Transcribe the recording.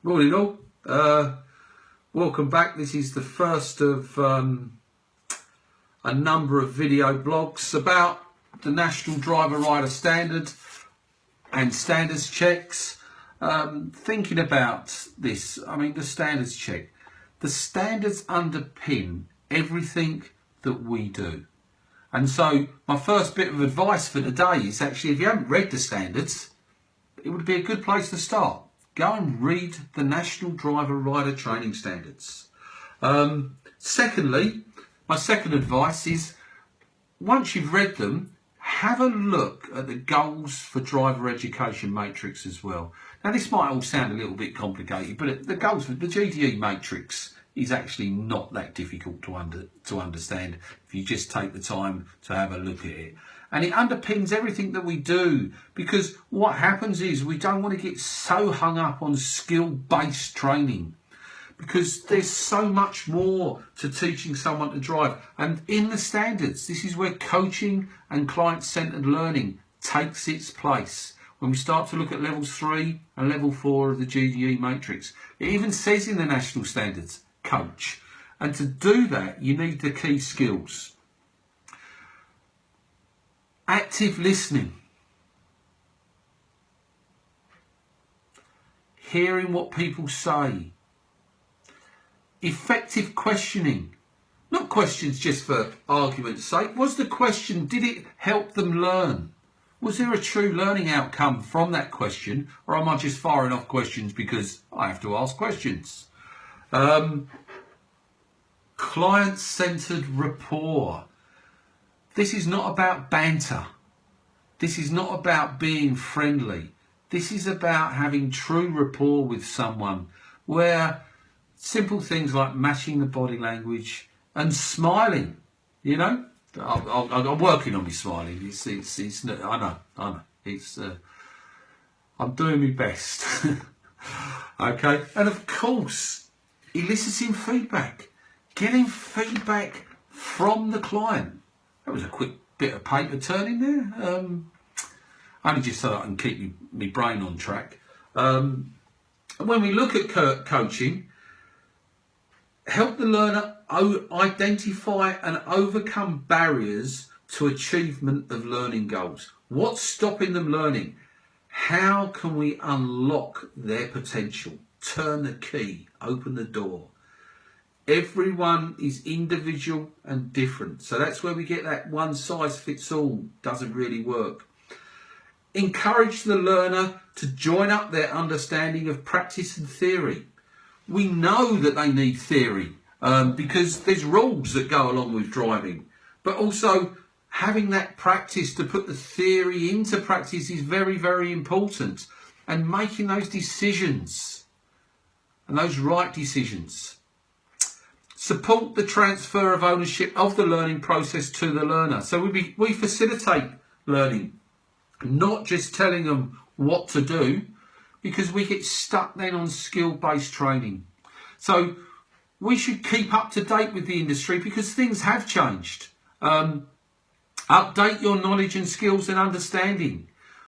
Morning all. Welcome back. This is the first of a number of video blogs about the National Driver Rider Standard and standards checks. Thinking about this, I mean, the standards check. The standards underpin everything that we do. And so my first bit of advice for today is actually, if you haven't read the standards, it would be a good place to start. Go and read the National Driver Rider Training Standards. Secondly, my second advice is, once you've read them, have a look at the goals for driver education matrix as well. Now, this might all sound a little bit complicated, but the goals for the GDE matrix is actually not that difficult to understand if you just take the time to have a look at it. And it underpins everything that we do, because what happens is we don't want to get so hung up on skill-based training, because there's so much more to teaching someone to drive. And in the standards, this is where coaching and client-centered learning takes its place. When we start to look at levels 3 and level 4 of the GDE matrix, it even says in the national standards, coach. And to do that, you need the key skills. Active listening, hearing what people say, effective questioning, not questions just for argument's sake. Was the question, did it help them learn? Was there a true learning outcome from that question, or am I just firing off questions because I have to ask questions? Client-centered rapport. This is not about banter. This is not about being friendly. This is about having true rapport with someone, where simple things like matching the body language and smiling, you know. I'm working on me smiling. It's I know. I'm doing my best. Okay. And of course, eliciting feedback, getting feedback from the client. That was a quick bit of paper turning there. Only just so I can keep my brain on track. And when we look at coaching, help the learner identify and overcome barriers to achievement of learning goals. What's stopping them learning? How can we unlock their potential? Turn the key, open the door. Everyone is individual and different. So that's where we get that one size fits all doesn't really work. Encourage the learner to join up their understanding of practice and theory. We know that they need theory because there's rules that go along with driving, but also having that practice to put the theory into practice is very, very important, and making those decisions and those right decisions. Support the transfer of ownership of the learning process to the learner. So we facilitate learning, not just telling them what to do, because we get stuck then on skill-based training. So we should keep up to date with the industry, because things have changed. Update your knowledge and skills and understanding.